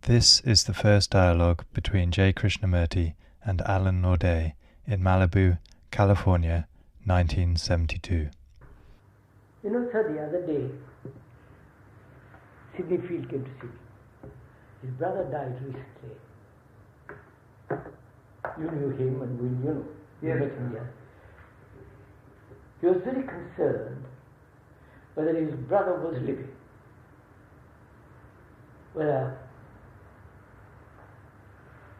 This is the first dialogue between J. Krishnamurti and Alan Naudet in Malibu, California, 1972. You know, sir, the other day, Sidney Field came to see me. His brother died recently. You knew him and we knew. Yes. Met him here. He was very concerned whether his brother was living, whether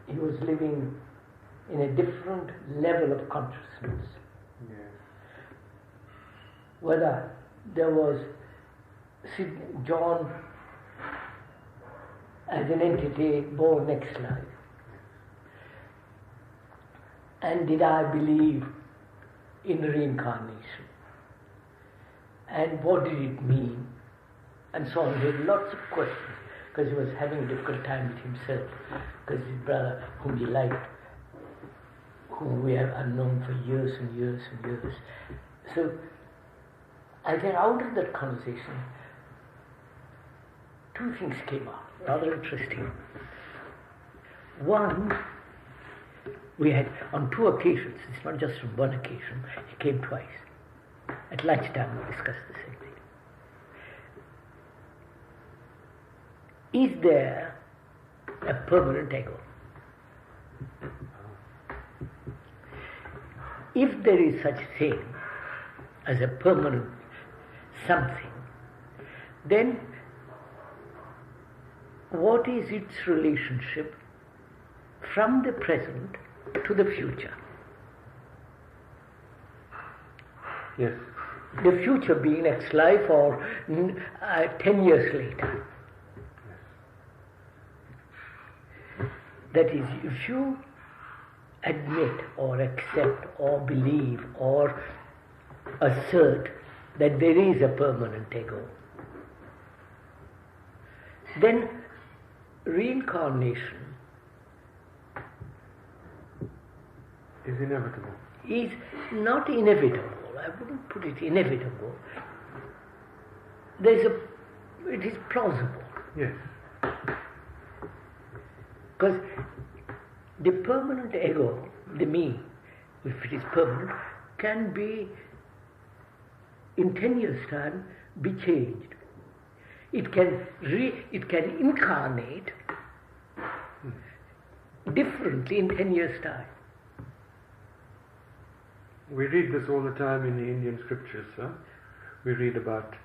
he was living in a different level of consciousness, Yes. whether there was John as an entity born next life, and did I believe in reincarnation, and what did it mean, and so on. He had lots of questions because he was having a difficult time with himself, because his brother, whom he liked, whom we have unknown for years and years and years. So I get out of that conversation, two things came out, rather interesting. One, we had on two occasions, it's not just on one occasion, he came twice. At lunchtime we discussed the same thing. Is there a permanent ego? If there is such a thing as a permanent something, then what is its relationship from the present to the future? Yes. The future being next life or 10 years later. That is, if you admit or accept or believe or assert that there is a permanent ego, then reincarnation Is inevitable. is not inevitable. I wouldn't put it inevitable. It is plausible. Yes. Because the permanent ego, the me, if it is permanent, can be, in 10 years' time, be changed. It can incarnate differently in 10 years' time. We read this all the time in the Indian scriptures, sir. We read about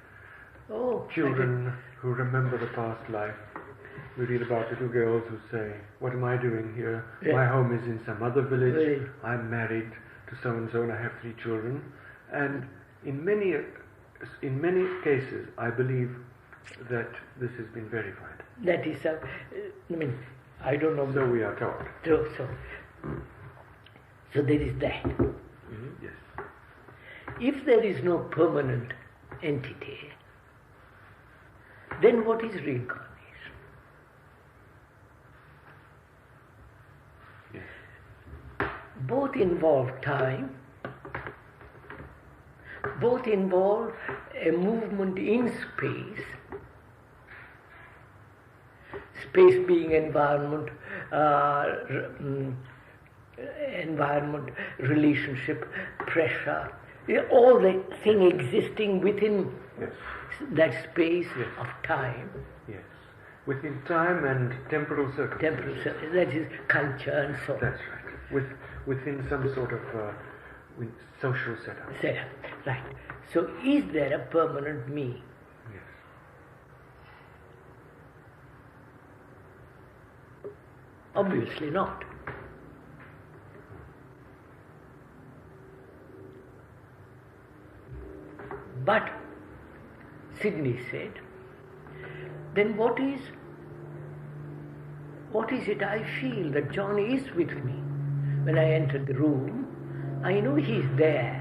children who remember the past life. We read about little girls who say, "What am I doing here? Yeah. My home is in some other village. Right. I'm married to so-and-so and I have 3 children." And in many cases, I believe that this has been verified. That is, I don't know. So we are taught. So there is that. Mm-hmm. Yes. If there is no permanent entity, then what is reincarnation? Yes. Both involve time, both involve a movement in space, space being environment, relationship, pressure, all the thing existing within Yes. that space Yes. of time. Yes. Within time and temporal circumstances. That is culture and so on. That's right. Within some sort of social setup. Right. So is there a permanent me? Yes. Obviously not. But, Sidney said, then what is it I feel that John is with me? When I enter the room, I know he's there.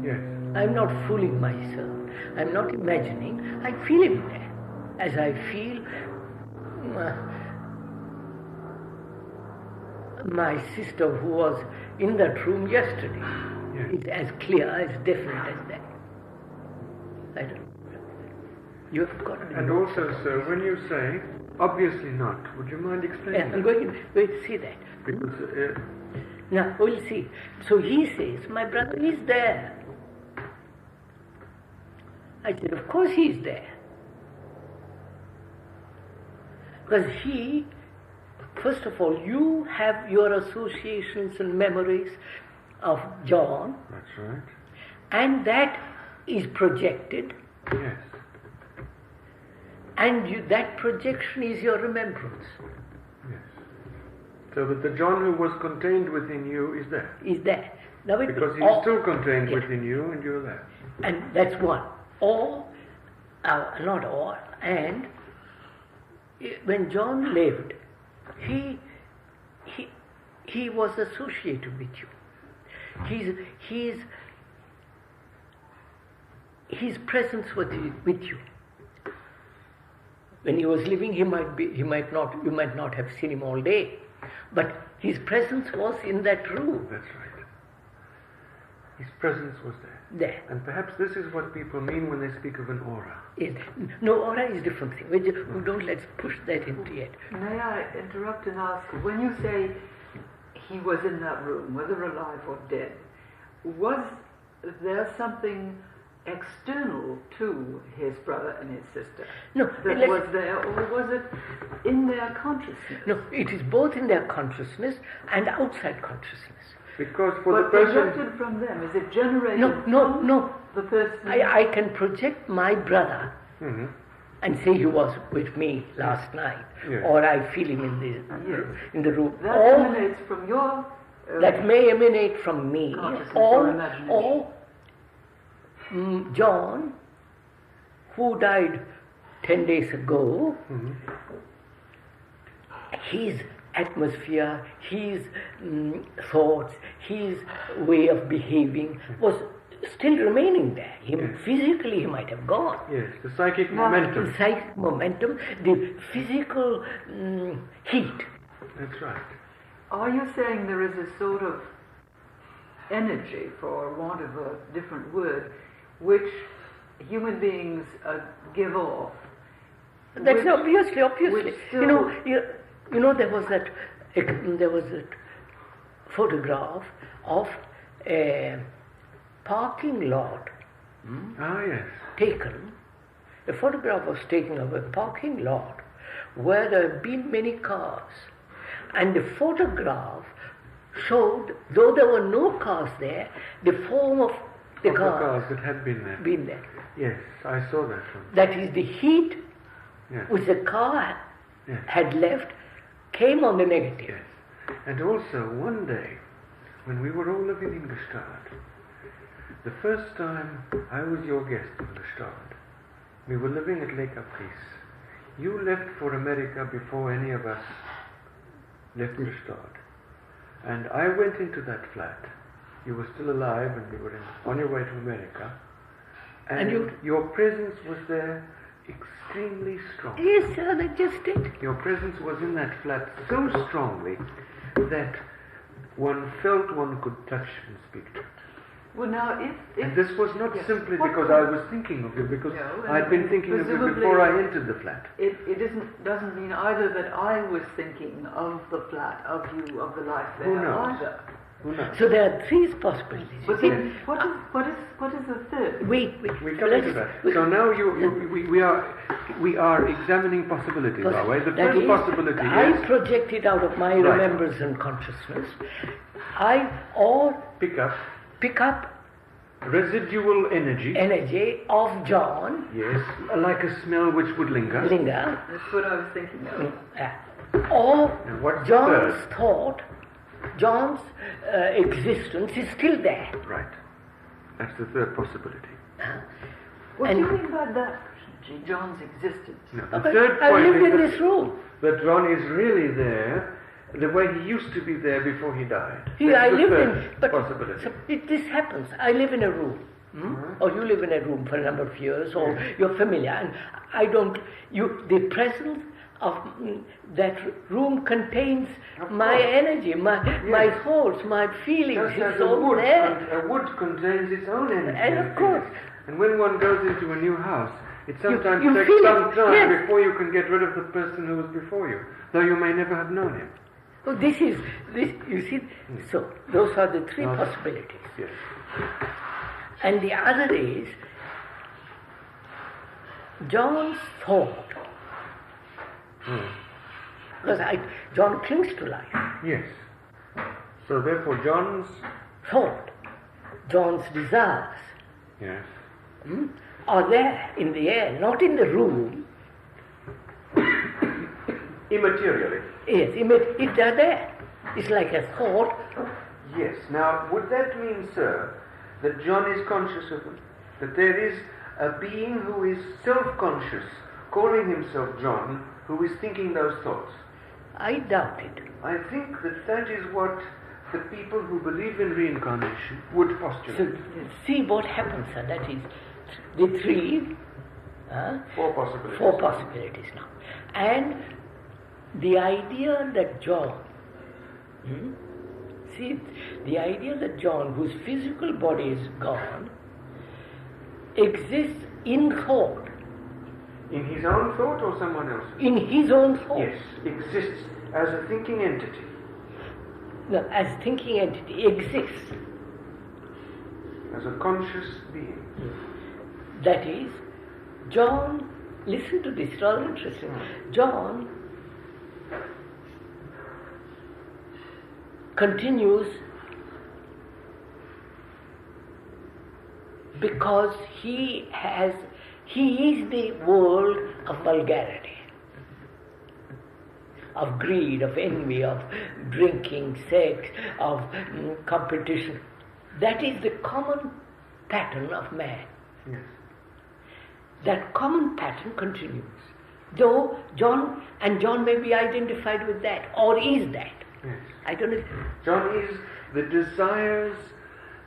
Yes. I'm not fooling myself. I'm not imagining. I feel him there. As I feel my sister who was in that room yesterday. Yes. It's as clear, as definite as that. I don't know. You have got to. And also, sir, when you say, obviously not, would you mind explaining I'm that? going to see that. Because, Now, we'll see. So he says, my brother is there. I said, of course he is there. Because he, first of all, you have your associations and memories of John. that's right. And that is projected. Yes. And that projection is your remembrance. Yes. So that the John who was contained within you is there. Is there. Now Because he is still contained within you and you're there. And that's one. Or, not or, and when John lived, he was associated with you. His presence was with you. When he was living, you might not have seen him all day, but his presence was in that room. That's right. His presence was there. There. And perhaps this is what people mean when they speak of an aura. No, aura is a different thing. Let's push that into it. May I interrupt and ask, when you say he was in that room, whether alive or dead, was there something external to his brother and his sister that was there, or was it in their consciousness? No, it is both in their consciousness and outside consciousness. Because for the person... projected from them, is it generated No. The person... I can project my brother Mm-hmm. and say he was with me last night, Yes. or I feel him in the room. That or emanates from your... that may emanate from me, consciousness or imagination. or John, who died 10 days ago, Mm-hmm. his atmosphere, his thoughts, his way of behaving was still remaining there. Physically he might have gone. Yes, the psychic momentum. The psychic momentum, the physical heat. That's right. Are you saying there is a sort of energy, for want of a different word, which human beings give off? That's obviously. which still- You know, there was that photograph of a parking lot Ah, yes. taken. A photograph was taken of a parking lot where there had been many cars, and the photograph showed, though there were no cars there, the form of the cars that had been there. Yes, I saw that one. That is the heat Yes. which the car Yes. had left came on the negative. Yes. And also, one day, when we were all living in Gestalt, the first time I was your guest in Gestalt, we were living at Lake Apris. You left for America before any of us left Gestalt. And I went into that flat. You were still alive and you were on your way to America. And your presence was there extremely strong. Yes, sir, that just it. Your presence was in that flat so strongly that one felt one could touch and speak to it. Well, now, if And this was not yes. simply What because kind- I was thinking of you, because No, I'd been thinking of you presumably- before I entered the flat. it doesn't mean either that I was thinking of the flat, of you, of the life there Who knows? either. Who knows? So there are three possibilities. But you then, see. what is the third? Wait. We come into that. So now we are examining possibilities, are we? The That first is, possibility I is projected out of my Right. remembrance and consciousness. pick up Pick up residual energy. energy of John, Yes, like a smell which would linger. That's what I was thinking of. Or And what's the John's third? thought, John's existence is still there. Right. That's the third possibility. What And- do you mean by that, John's existence? Now, the But third I point lived in is this room. that John is really there the way he used to be there before he died. Here That's I the live third in, but possibility. so this happens. I live in a room, or you live in a room for a number of years, or you're familiar, and I don't. The presence of that room contains Of my course. energy, my thoughts, my feelings. Just as It's a all wood, there. a wood contains its own energy. And of course. And when one goes into a new house, It sometimes you takes feel some it, time yes. before you can get rid of the person who was before you, though you may never have known him. So this, you see, so those are the three possibilities. Yes. And the other is John's thought, because John clings to life. Yes. So therefore John's Thought, John's desires yes. are there in the air, not in the room. Immaterially. Yes, if they're there. It's like a thought. Yes. Now, would that mean, sir, that John is conscious of them? That there is a being who is self-conscious, calling himself John, who is thinking those thoughts? I doubt it. I think that that is what the people who believe in reincarnation would postulate. So see what happens, sir. That is the three, Four possibilities. four possibilities now. And the idea that John, see, the idea that John, whose physical body is gone, exists in thought. In his own thought or someone else's? In his own thought. Yes, exists as a thinking entity. No, as thinking entity exists. As a conscious being. That is, John, listen to this, rather interesting. John continues because he is the world of vulgarity, of greed, of envy, of drinking, sex, of competition. That is the common pattern of man. Yes. That common pattern continues. Though John may be identified with that, or is that. Yes. I don't know. John is the desires,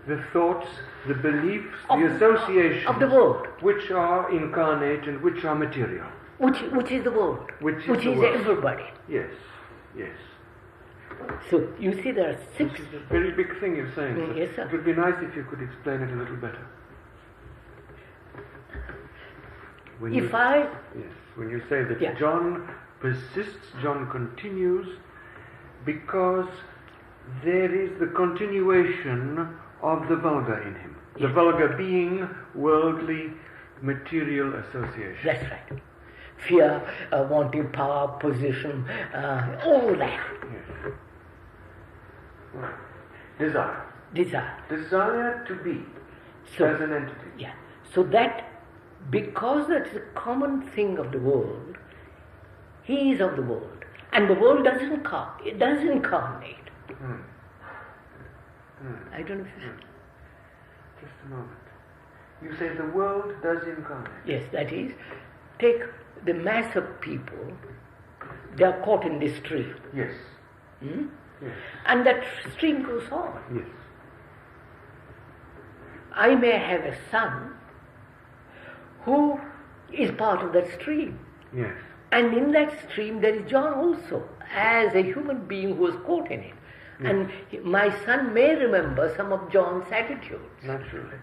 the thoughts, the beliefs, the associations of the world, which are incarnate and which are material. Which is the world, Which is the is world. everybody. Yes, yes. So you see, there are six. This is a very big thing you're saying. Sir. Yes, sir. It would be nice if you could explain it a little better. When you say that John persists, John continues, because there is the continuation of the vulgar in him. The vulgar being worldly, material association. That's right. Fear, wanting power, position, all that. Yes. Right. Desire. Desire. Desire to be as an entity. Yeah. So that, because that's the common thing of the world, he is of the world. And the world does incarnate. I don't know if you Just a moment. You say the world does incarnate. Yes, that is, take the mass of people, they are caught in this stream. Yes. Yes. And that stream goes on. Yes. I may have a son who is part of that stream. Yes. And in that stream there is John also, as a human being who was caught in it. And my son may remember some of John's attitudes. Naturally.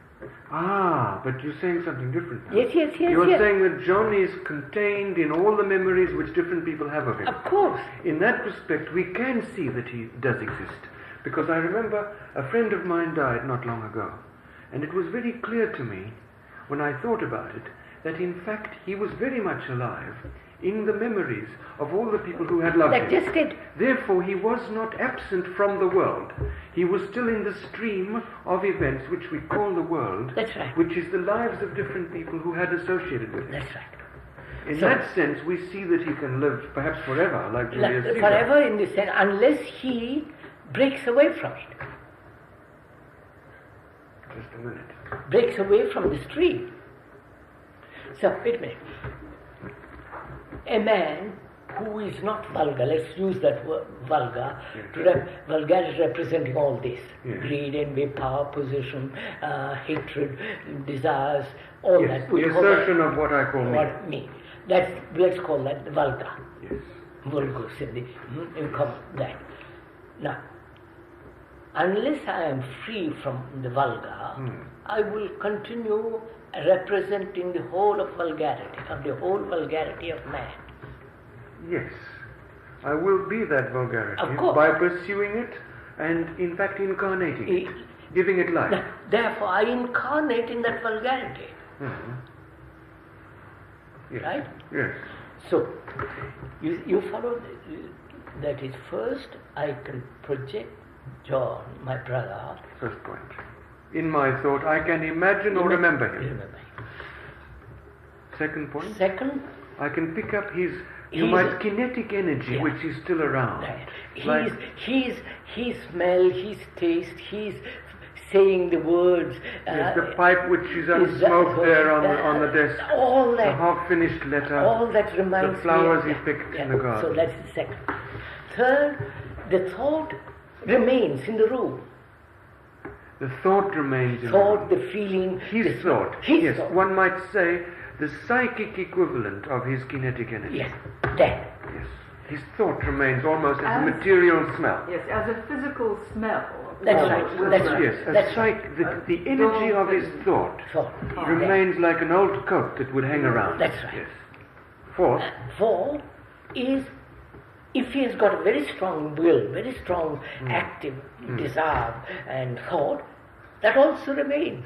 But you're saying something different now. Yes. You're saying that John is contained in all the memories which different people have of him. Of course. In that respect, we can see that he does exist. Because I remember a friend of mine died not long ago. And it was very clear to me, when I thought about it, that in fact he was very much alive in the memories of all the people who had loved him. Just it. Therefore, he was not absent from the world. He was still in the stream of events which we call the world. That's right. Which is the lives of different people who had associated with him. That's right. In that sense, we see that he can live perhaps forever, like Julius Caesar. Forever in the sense, unless he breaks away from it. Just a minute. Breaks away from the stream. So, wait a minute. A man who is not vulgar, let's use that word, vulgar, vulgarity representing all this, greed, envy, power, position, hatred, desires, all that. The assertion of what I call me. Let's call that the vulgar. Yes. Vulgus in common, that. Now, unless I am free from the vulgar, I will continue representing the whole of vulgarity, of the whole vulgarity of man. Yes. I will be that vulgarity Of course. by pursuing it and in fact incarnating it, giving it life. Therefore, I incarnate in that vulgarity. Mhm. Yes. Right? Yes. So, you follow that is first I can project John, my brother. First point. In my thought, I can imagine or remember him. Remember him. Second point. Second, I can pick up his, kinetic energy, Yeah. which is still around. right. His smell, his taste, his saying the words. Yes, the pipe which is unsmoked there on the desk. All that. The half-finished letter. All that reminds The flowers me. he picked in the garden. So that's the second. Third, the thought remains in the room. The thought remains in Thought, the the feeling. His thought. His Yes, thought. one might say the psychic equivalent of his kinetic energy. Yes, that. Yes. His thought remains almost as a material smell. Yes, as a physical smell. That's Almost. right. That's right. Yes, That's the energy of his thought Thought. remains like an old coat that would hang around. That's right. Yes. Fourth, Four is if he has got a very strong will, very strong active desire and thought, that also remains.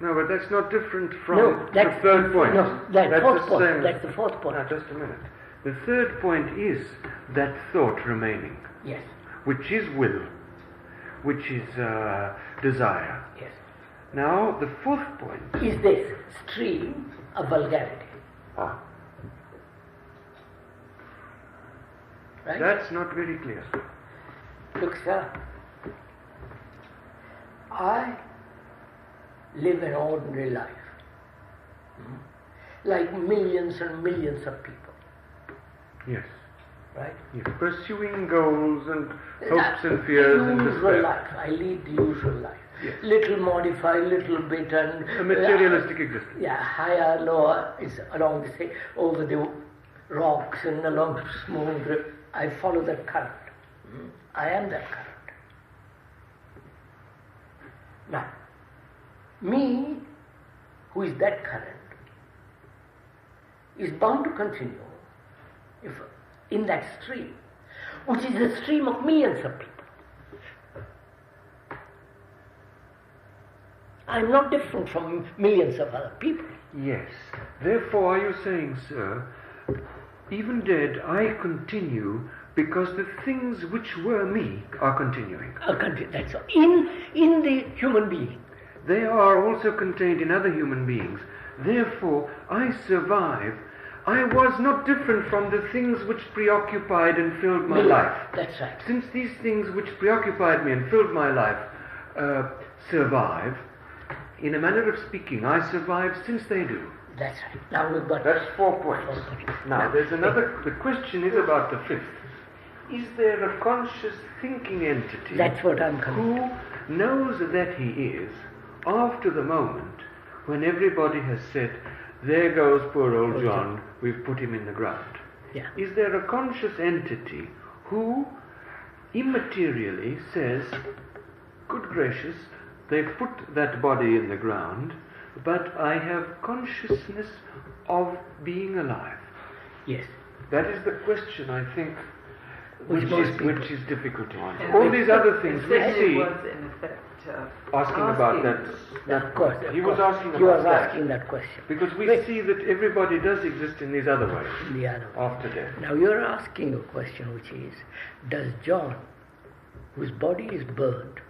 no, but that's not different from No, the that's third point. No, that's fourth the point. same. That's the fourth point. Now, just a minute. The third point is that thought remaining, Yes, which is will, which is desire. yes. Now, the fourth point. Is this stream of vulgarity? Ah, Right? that's not very clear, sir. Look, sir, I live an ordinary life, like millions and millions of people, Yes. right? Yes. Pursuing goals and hopes and fears and the usual despair. life. I lead the usual life. Yes. Little modify, little bit, and A materialistic existence. yeah, higher, lower is along the same, over the rocks and along the smooth river. I follow that current. I am that current. Now, me, who is that current, is bound to continue if in that stream, which is a stream of millions of people. I'm not different from millions of other people. Yes. Therefore, are you saying, sir, even dead, I continue because the things which were me are continuing. That's all. In the human being. They are also contained in other human beings. Therefore, I survive. I was not different from the things which preoccupied and filled my life. That's right. Since these things which preoccupied me and filled my life survive, in a manner of speaking, I survive since they do. That's right. Now we've got... That's 4 points. Now, there's another... The question is about the fifth. Is there a conscious thinking entity... That's what I'm coming to. ...who knows that he is, after the moment when everybody has said, there goes poor old John, we've put him in the ground. Yeah. Is there a conscious entity who immaterially says, good gracious, they've put that body in the ground, but I have consciousness of being alive? Yes. That is the question, I think, which is difficult to answer. And All these other things we He see... was in effect asking about that. Of course. He was asking You about are that. asking that question. Because we Wait. see that everybody does exist in these other ways The other way. after death. Now you're asking a question which is, does John, whose body is burned,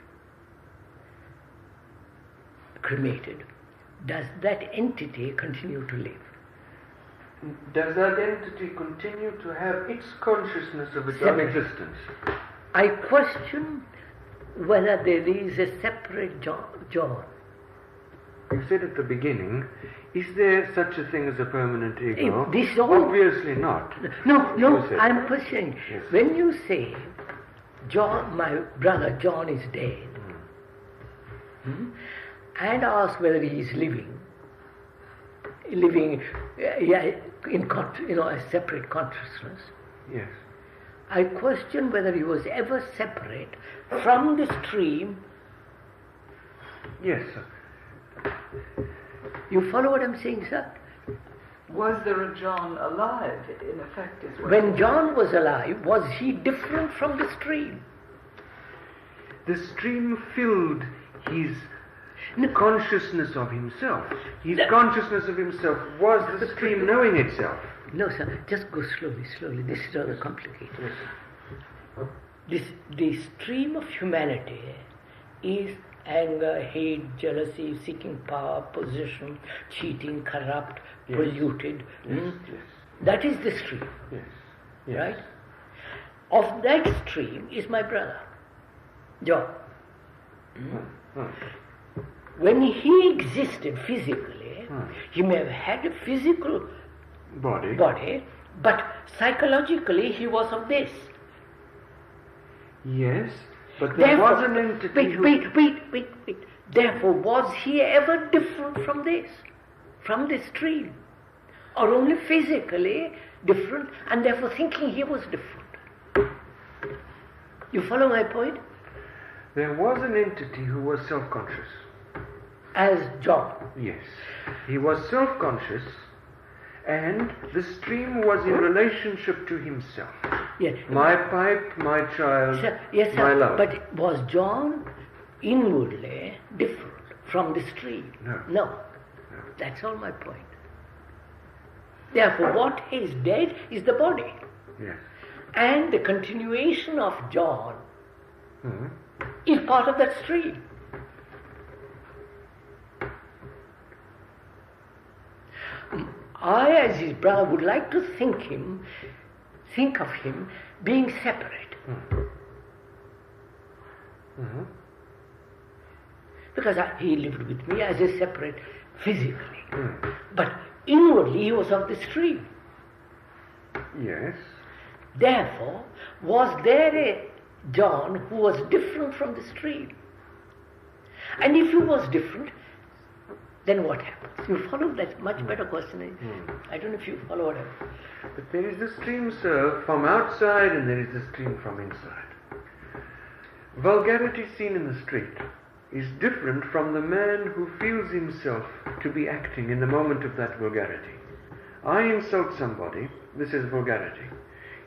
cremated, does that entity continue to live? Does that entity continue to have its consciousness of its own existence? I question whether there is a separate John. You said at the beginning, is there such a thing as a permanent ego? This all- Obviously not. No, You said. I'm questioning. Yes. When you say, John, my brother John is dead, and ask whether he is living in a separate consciousness, Yes. I question whether he was ever separate from the stream. Yes, sir. You follow what I'm saying, sir? Was there a John alive, in effect, is what When John was alive, was he different from the stream? The stream filled his consciousness of himself. His consciousness of himself was the stream knowing itself. No, sir, just go slowly, slowly. This is rather complicated. The stream of humanity is anger, hate, jealousy, seeking power, possession, cheating, corrupt, polluted. Yes. That is the stream. Yes. Right? Of that stream is my brother, John. When he existed physically, he may have had a physical body, but psychologically he was of this. Yes, but there was an entity Wait. Therefore, was he ever different from this? From this stream? Or only physically different, and therefore thinking he was different? You follow my point? There was an entity who was self-conscious. As John. Yes. He was self-conscious, and the stream was in relationship to himself. Yes. My pipe, my child, Yes, sir. my love. But was John inwardly different from the stream? No. That's all my point. Therefore, what is dead is the body. Yes. And the continuation of John is part of that stream. I, as his brother, would like to think of him being separate. Because he lived with me as a separate physically. But inwardly he was of the stream. Yes. Therefore, was there a John who was different from the stream? And if he was different, then what happens? You follow? That's much better question. I don't know if you follow what I mean. But there is the stream, sir, from outside, and there is the stream from inside. Vulgarity seen in the street is different from the man who feels himself to be acting in the moment of that vulgarity. I insult somebody, this is vulgarity.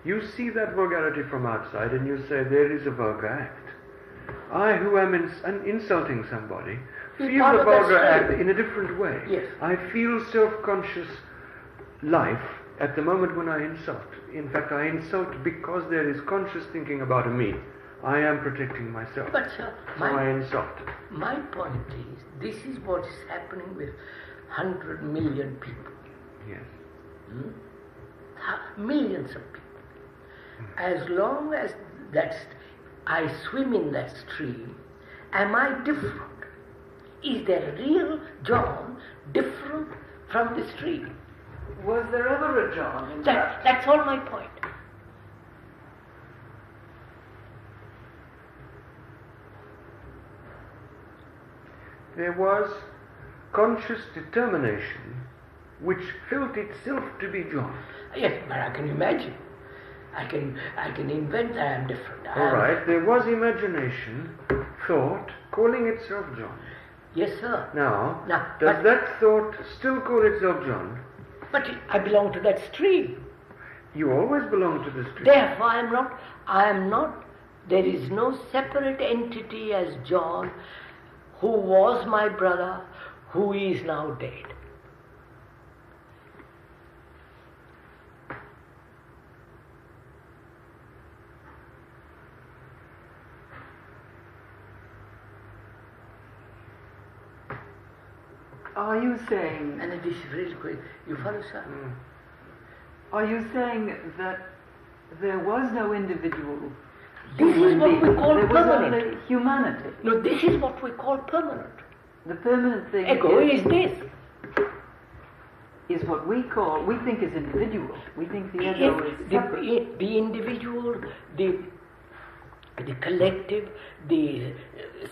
You see that vulgarity from outside and you say there is a vulgar act. I, who am insulting somebody, feel the vulgar act in a different way. Yes. I feel self-conscious life at the moment when I insult. In fact, I insult because there is conscious thinking about me. I am protecting myself. But sir, so I insult. My point is, this is what is happening with 100 million people. Yes. Millions of people. As long as I swim in that stream, am I different? Is there a real John different from the stream? Was there ever a John in that? That's all my point. There was conscious determination which felt itself to be John. Yes, but I can imagine. I can invent I am different. All right, there was imagination, thought, calling itself John. Yes, sir. Now does that thought still call itself John? But I belong to that stream. You always belong to the stream. Therefore, I am not, there is no separate entity as John who was my brother, who is now dead. Are you saying... And this is really quick. You follow, sir? Are you saying that there was no individual? This is what we call there permanent. was only humanity. No, this is what we call permanent. The permanent thing Ego is this. Is what we think is individual. We think the ego is separate. The individual, the collective, the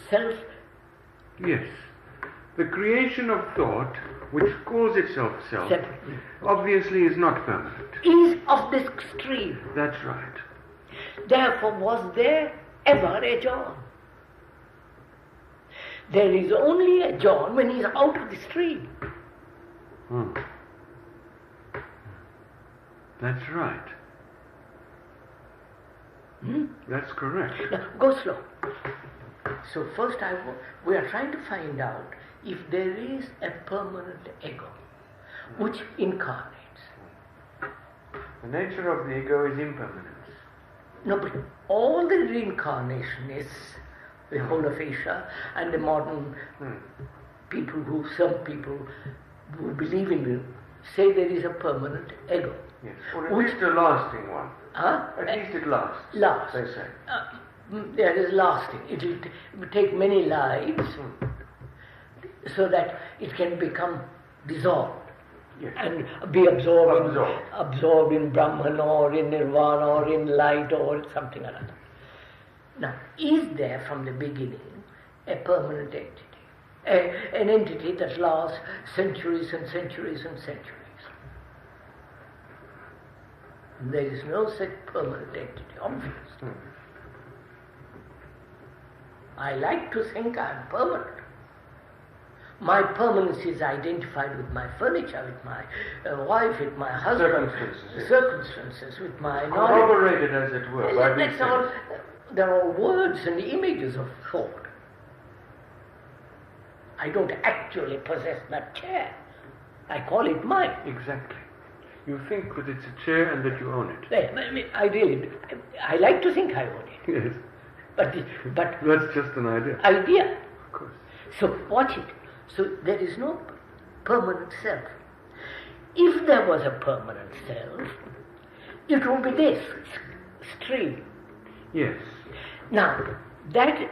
self. Yes. The creation of thought, which calls itself self, Separately. obviously is not permanent. Is of this extreme. That's right. Therefore, was there ever a John? There is only a John when he is out of the stream. That's right. That's correct. Now, go slow. So first we are trying to find out if there is a permanent ego which incarnates. The nature of the ego is impermanence. No, but all the reincarnationists, the whole of Asia, and the modern people some people who believe in it, say there is a permanent ego. Yes, or at least a lasting one. At least it lasts. Lasts. They say. There is lasting. It will take many lives so that it can become dissolved. Yes. And be absorbed in Brahman or in Nirvana or in light or something or other. Now, is there from the beginning a permanent entity? An entity that lasts centuries and centuries and centuries? There is no such permanent entity, obviously. I like to think I am permanent. My permanence is identified with my furniture, with my wife, with my husband, circumstances, with my knowledge. Corroborated, as it were, by these things. They're all words and images of thought. I don't actually possess that chair. I call it mine. Exactly. You think that it's a chair and that you own it. I like to think I own it. Yes. But that's just an idea. Idea. Of course. So watch it. So there is no permanent self. If there was a permanent self, it would be this stream. Yes. Now, that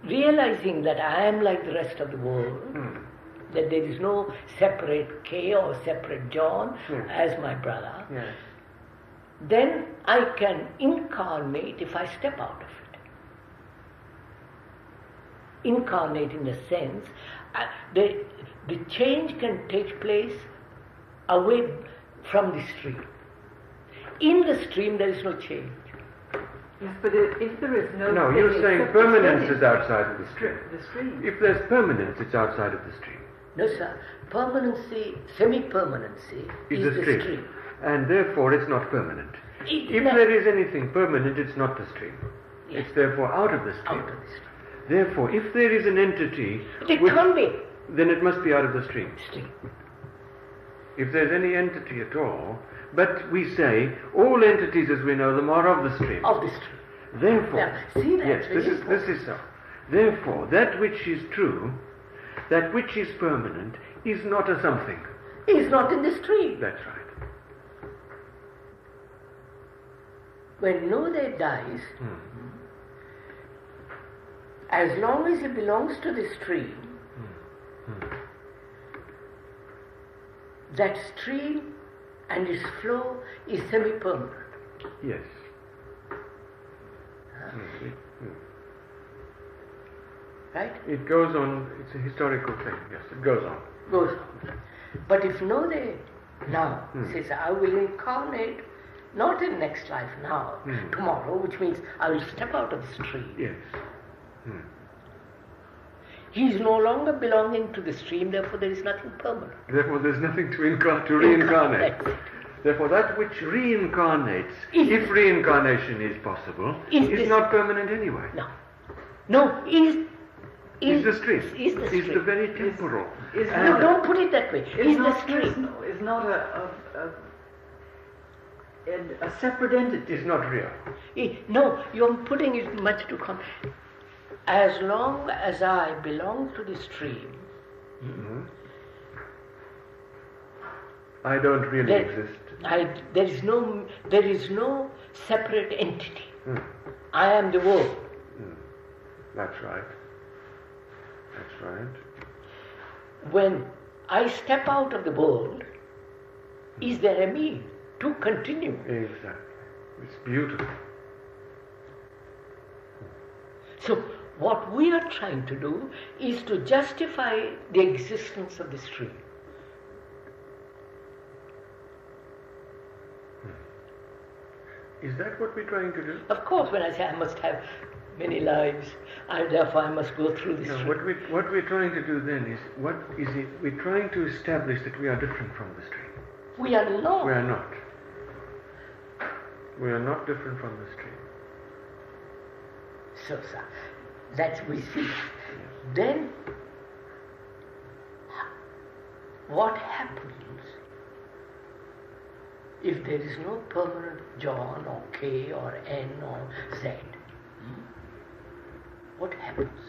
realizing that I am like the rest of the world, that there is no separate K or separate John as my brother, then I can incarnate if I step out of it. Incarnate in the sense, the change can take place away from the stream. In the stream there is no change. Yes, but if there is no... No, you're saying permanence is outside of the stream. The stream. If there's permanence, it's outside of the stream. No, sir. Permanency, semi-permanency is the stream. And therefore it's not permanent. If there is anything permanent, it's not the stream. Yes. It's therefore out of the stream. Out of the stream. Therefore, if there is an entity... It can't be. Then it must be out of the stream. Stream. If there's any entity at all, but we say all entities as we know them are of the stream. Of the stream. Therefore, now, see that? yes, this is so. Therefore, that which is true, that which is permanent, is not a something. Is not in the stream. That's right. When Node dies, as long as he belongs to the stream, that stream and its flow is semi-permanent. Yes. Right? It goes on, it's a historical thing, yes, it goes on. Goes on. But if Node now says, I will incarnate, not in next life now, tomorrow, which means I will step out of the stream. Yes. He is no longer belonging to the stream, therefore there is nothing permanent. Therefore there is nothing to reincarnate. Therefore that which reincarnates, if reincarnation is possible, is not permanent anyway. No. No, is the stream. Is the stream. Is the very temporal. No, don't put it that way. Is the stream. Personal, is not a separate entity. It's not real. No, you're putting it much too complex. As long as I belong to the stream, I don't really exist. There is no separate entity. I am the world. That's right. That's right. When I step out of the world, is there a me to continue? Exactly. It's beautiful. So what we are trying to do is to justify the existence of the stream. Is that what we're trying to do? Of course, when I say I must have many lives, and therefore I must go through this. No, what we're trying to do then is, what is it? We're trying to establish that we are different from the stream. We are not. We are not. We are not different from the stream. So, sir, that we see. Then, what happens if there is no permanent John or K or N or Z? What happens?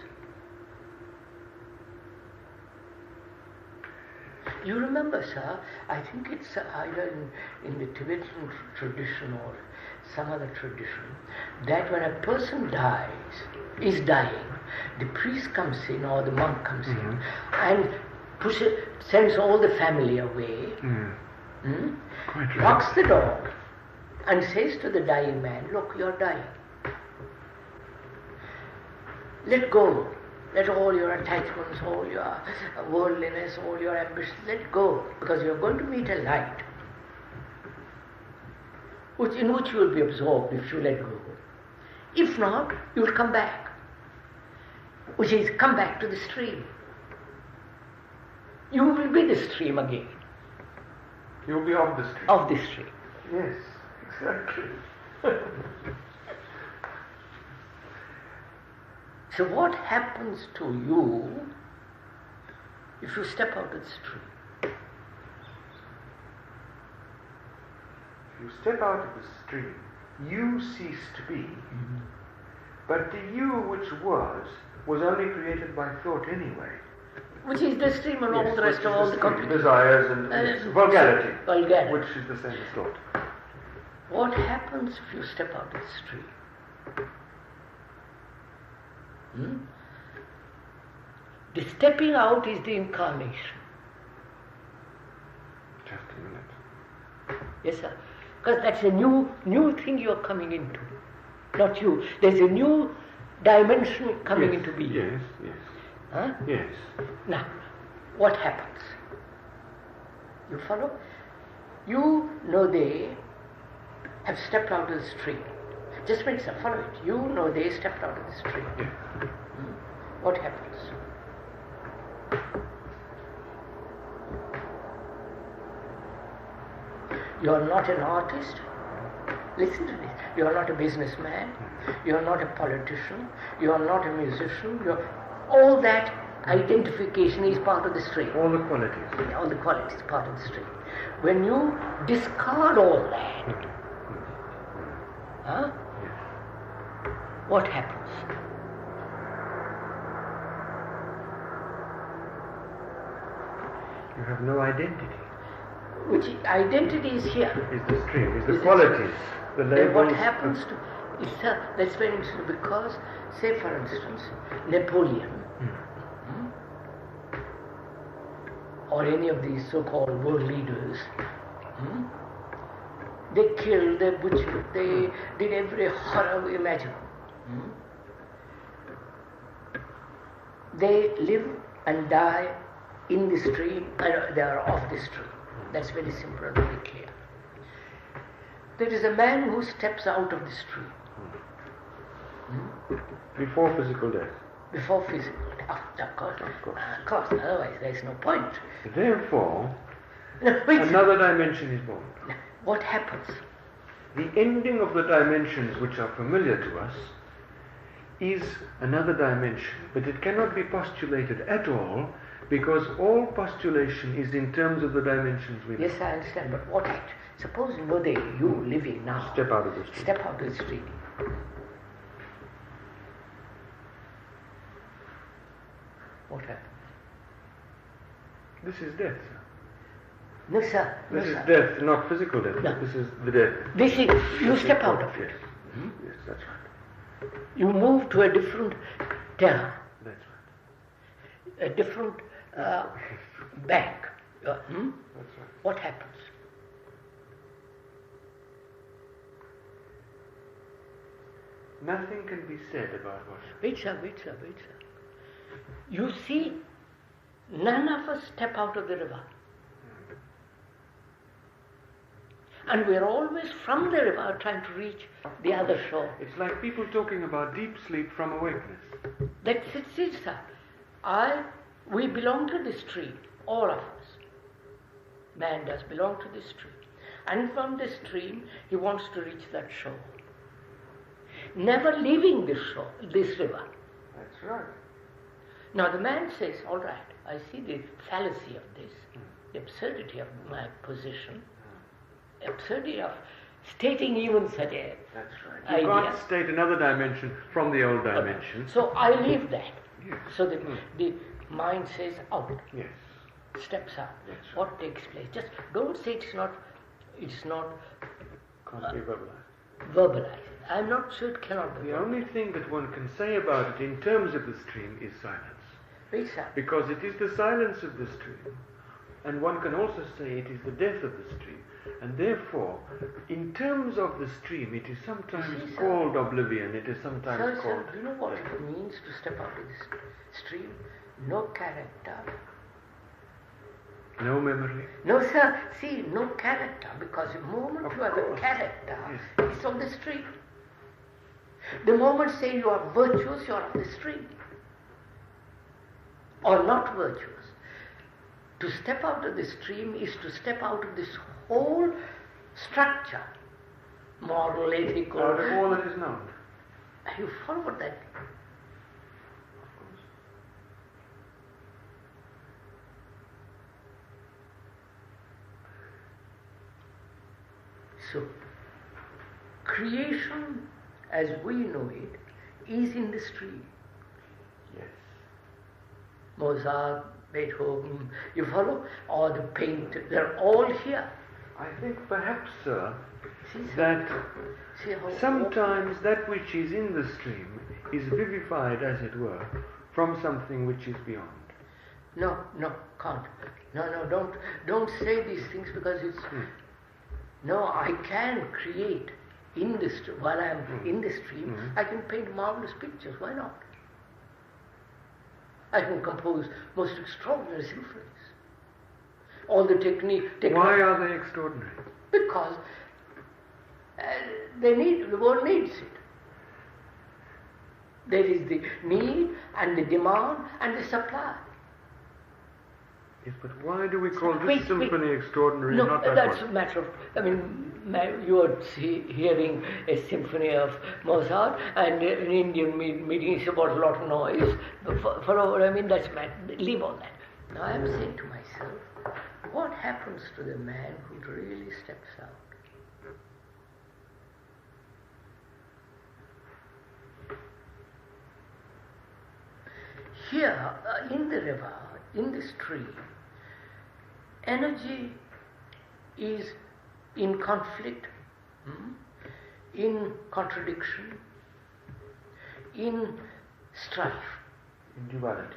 You remember, sir, I think it's either in the Tibetan tradition or some other tradition, that when a person is dying, the priest comes in or the monk comes in and sends all the family away, locks the door and says to the dying man, look, you're dying. Let go. Let all your attachments, all your worldliness, all your ambitions, let go, because you're going to meet a light in which you will be absorbed if you let go. If not, you will come back, which is come back to the stream. You will be the stream again. You will be of the stream. Of the stream. Yes, exactly. So what happens to you if you step out of the stream? If you step out of the stream, you cease to be, but the you which was only created by thought anyway. Which is the stream and all the rest of all the complications. Desires and vulgarity. Vulgarity. Which is the same as thought. What happens if you step out of the stream? The stepping out is the incarnation. Just a minute. Yes, sir. Because that's a new thing you're coming into. Not you. There's a new dimension coming into being. Yes, yes. Huh? Yes. Now, what happens? You follow? You know they have stepped out of the stream. Just wait, sir, follow it. You know they stepped out of the stream. Yes. What happens? You are not an artist. Listen to this. You are not a businessman. You are not a politician. You are not a musician. All that identification is part of the stream. All the qualities. All the qualities part of the stream. When you discard all that, what happens? You have no identity. Which identity is here. Is the stream, is the qualities, the labels. What happens to that's very interesting, because, say for instance, Napoleon or any of these so-called world leaders, they killed, they butchered, they did every horror imaginable. They live and die in the stream, and they are off the stream. That's very simple and very clear. There is a man who steps out of the stream. Before physical death. Before physical death. Of course. Of course. Otherwise there is no point. Therefore, another dimension is born. What happens? The ending of the dimensions which are familiar to us is another dimension, but it cannot be postulated at all, because all postulation is in terms of the dimensions we know. Yes, I understand, but what act? Suppose you living now. Step out of the street. Step out of the street. What happens? This is death, sir. No, sir. This is death, not physical death. No. This is the death. This is, you step out of it. Yes, yes, that's right. You move to a different terra. That's right. A different bank. That's right. What happens? Nothing can be said about what. Wait, sir. You see, none of us step out of the river. And we're always from the river trying to reach the other shore. It's like people talking about deep sleep from awakeness. That's it, sir. We belong to this stream, all of us. Man does belong to this stream. And from this stream, he wants to reach that shore. Never leaving this shore, this river. That's right. Now the man says, all right, I see the fallacy of this, the absurdity of my position, absurdity of stating even such a That's right. You idea. can't state another dimension from the old dimension. So I leave that. Yes. So the mind says out, Yes. steps out. That's right. What takes place? Just don't say it's not Can't be verbalized. verbalized. I'm not sure it cannot be The verbalized. only thing that one can say about it in terms of the stream is silence. Very sad. Because it is the silence of the stream. And one can also say it is the death of the stream. And therefore, in terms of the stream, it is sometimes See, sir. called oblivion, it is sometimes Sir, called... do you know what it means to step out of this stream? No character. No memory. No, sir. See, no character, because the moment Of you have a course. character, Yes. it's on the stream. The moment say you are virtuous, you are on the stream. Or not virtuous. To step out of the stream is to step out of this whole structure, moral, ethical. Out of all that is known. You follow what that? Of course. So, creation as we know it is in the stream. Yes. Mozart, Beethoven, you follow? Or the painter, they're all here. I think perhaps, sir, See, sir? that See how sometimes that which is in the stream is vivified, as it were, from something which is beyond. No, can't. No, don't say these things because it's... No, I can create in the stream. While I am in the stream, I can paint marvelous pictures. Why not? I can compose most extraordinary symphonies. All the technique... Why are they extraordinary? Because the world needs it. There is the need and the demand and the supply. Yes, but why do we call Wait, this symphony extraordinary No, and not that that's one? a matter of... you are hearing a symphony of Mozart and an Indian meeting is about a lot of noise. Follow what I mean? That's leave all that. Now I am saying to myself, what happens to the man who really steps out? Here, in the river, in this stream, energy is in conflict, in contradiction, in strife. In duality.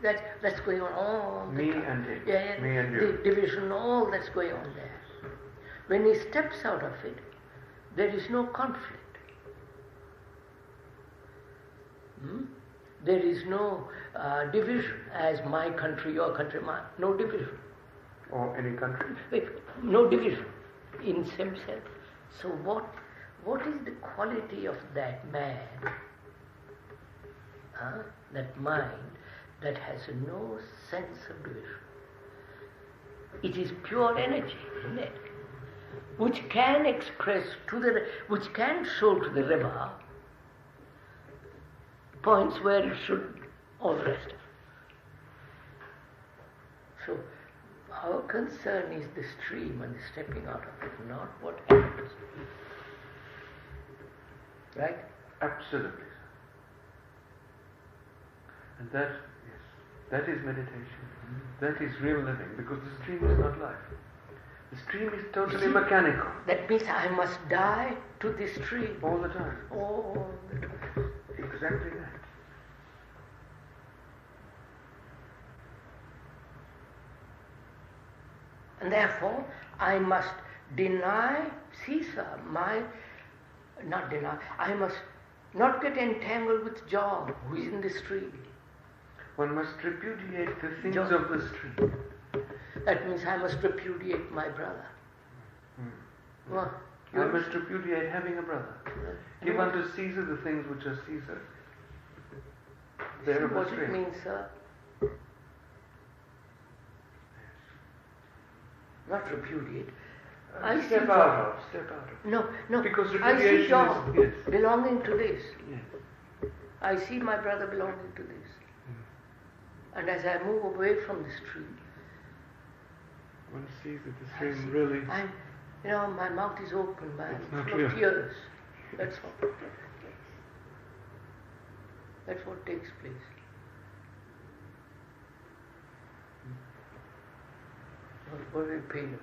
That's going on all the Me time. and it. Yeah, Me and you. the division, all that's going on there. When he steps out of it, there is no conflict. There is no division as my country, your country, no division. Or any country. No division in himself. So what is the quality of that man, that mind, that has no sense of division? It is pure energy, isn't it? Which can express which can show to the river points where it should, all the rest of it. So our concern is the stream and the stepping out of it, not what happens. Right? Absolutely. And that is meditation. That is real living, because the stream is not life. The stream is totally mechanical. That means I must die to this stream. All the time. All the time. Exactly that. And therefore, I must deny, I must not get entangled with John, who is in the stream. One must repudiate the things John. of the stream. That means I must repudiate my brother. What? I must repudiate having a brother. Give unto Caesar the things which are Caesar. See what it means, sir? Not repudiate. Step out of. No. Because I see repudiation John is... Yes. belonging to this. Yes. I see my brother belonging to this. And as I move away from the stream, one sees that the stream really... my mouth is open, not full of tears. That's all. That's what takes place. What are you paid about?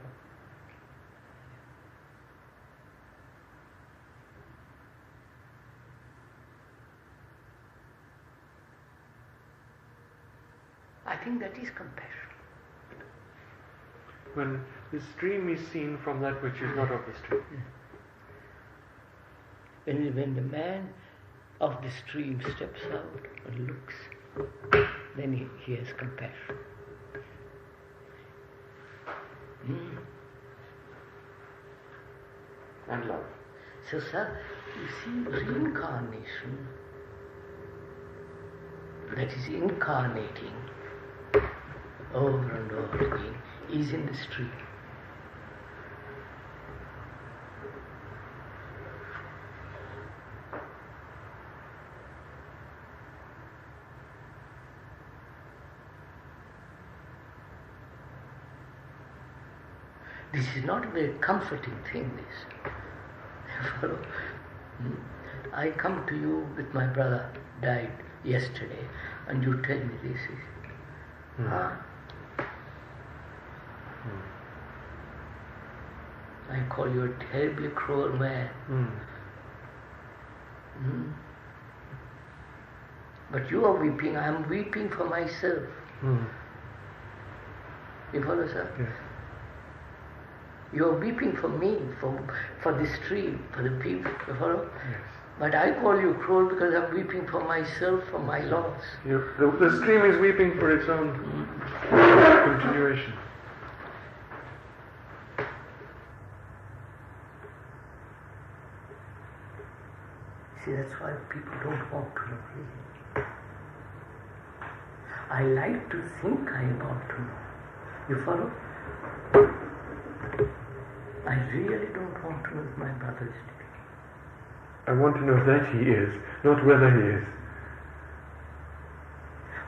I think that is compassion. When the stream is seen from that which is not of the stream. When the man of the stream steps out and looks, then he has compassion. And love. So, sir, you see, reincarnation, that is incarnating over and over again, is in the stream. This is not a very comforting thing, this. Follow? I come to you with my brother died yesterday, and you tell me this is. I call you a terribly cruel man. But you are weeping, I am weeping for myself. You follow, sir? Yes. You are weeping for me, for the stream, for the people. You follow? Yes. But I call you cruel because I'm weeping for myself, for my loss. The stream is weeping for its own continuation. See, that's why people don't want to know really. I like to think I want to know. You follow? I really don't want to know if my brother is dead. I want to know that he is, not whether he is.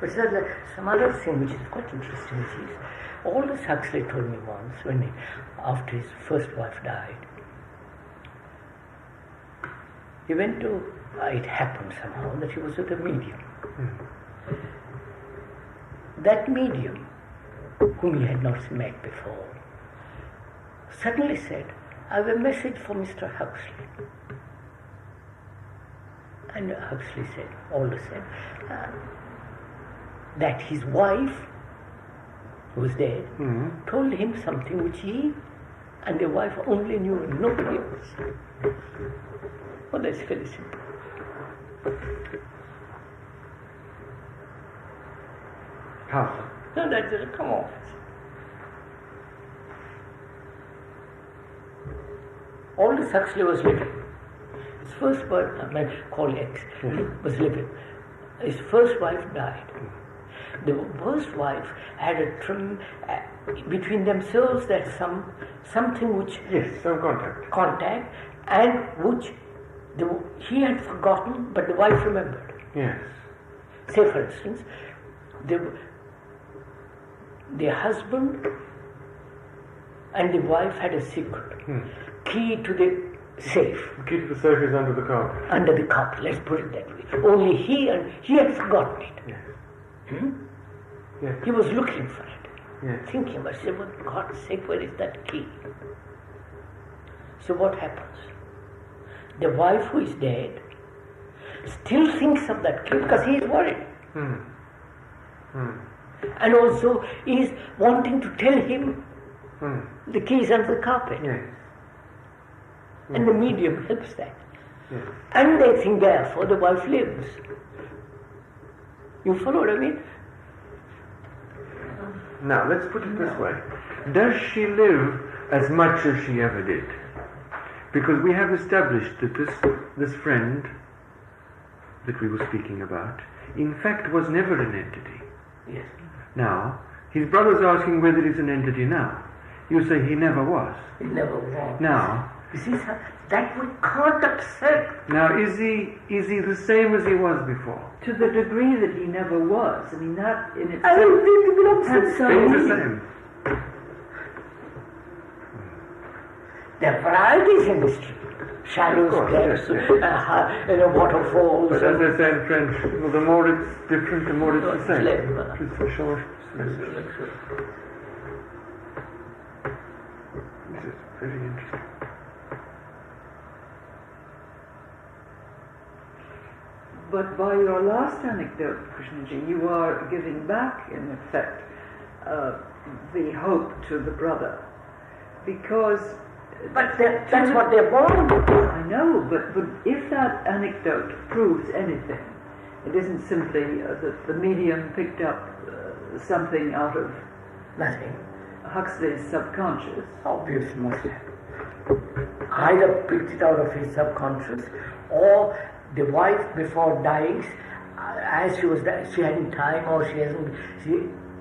But there's some other thing which is quite interesting, which is, all this Huxley told me once, after his first wife died, he went to, it happened somehow that he was with a medium. That medium, whom he had not met before, suddenly said, I have a message for Mr. Huxley. And Huxley said, Aldous said, that his wife, who was dead, told him something which he and the wife only knew and nobody else. Well, that's very simple. How? No, that's just, come on. Aldous Huxley was living. His first wife, called X, was living. His first wife died. The first wife had a between themselves that something which... Yes, some contact. Contact, and which he had forgotten, but the wife remembered. Yes. Say, for instance, the husband and the wife had a secret. Key to the safe. The key to the safe is under the carpet. Under the carpet, let's put it that way. Only he had forgotten it. Yes. Yes. He was looking for it. Yes. Thinking, but say, for God's sake, where is that key? So what happens? The wife who is dead still thinks of that key because he is worried. And also is wanting to tell him the key is under the carpet. Yes. And the medium helps that. Yes. And they think, therefore, the wife lives. You follow what I mean? Now, let's put it this way. Does she live as much as she ever did? Because we have established that this friend that we were speaking about, in fact, was never an entity. Yes. Now, his brother's asking whether he's an entity now. You say he never was. He never was. Now, you see, sir, that we can't accept. Now, is he the same as he was before? To the degree that he never was. I mean, that in itself. I don't think it belongs to It's the same. There are varieties in history. Shallows, depths, waterfalls. But as I say in French, well, the more it's different, the more it's the same. It's for sure. This is very interesting. But by your last anecdote, Krishnaji, you are giving back, in effect, the hope to the brother. Because... But that's what they're born with. I know, but if that anecdote proves anything, it isn't simply that the medium picked up something out of Nothing. Huxley's subconscious. Obviously must have. Either picked it out of his subconscious, or the wife before dying, as she was dying, she hadn't time, or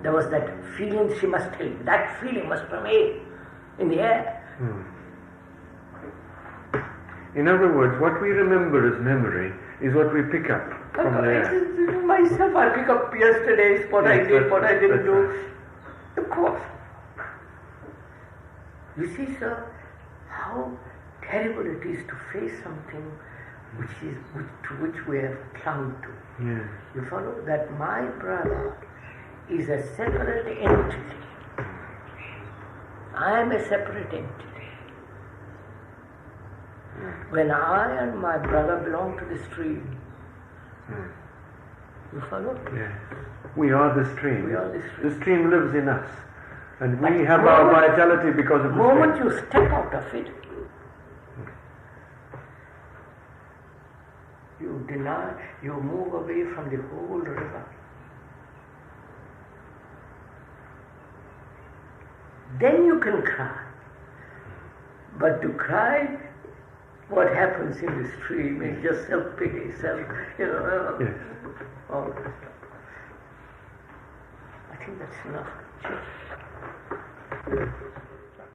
there was that feeling she must tell. That feeling must remain in the air. In other words, what we remember as memory is what we pick up from there. Myself, I pick up yesterday's, what I did, what I didn't do. Right. Of course. You see, sir, how terrible it is to face something to which we have clung to. Yeah. You follow? That my brother is a separate entity. I am a separate entity. When I and my brother belong to the stream. You follow? Yes. We are the stream. We are the stream. The stream lives in us. And we have our vitality because of the stream. The moment you step out of it, you move away from the whole river. Then you can cry. But to cry, what happens in the stream is just self-pity, Yes. all that stuff. I think that's enough.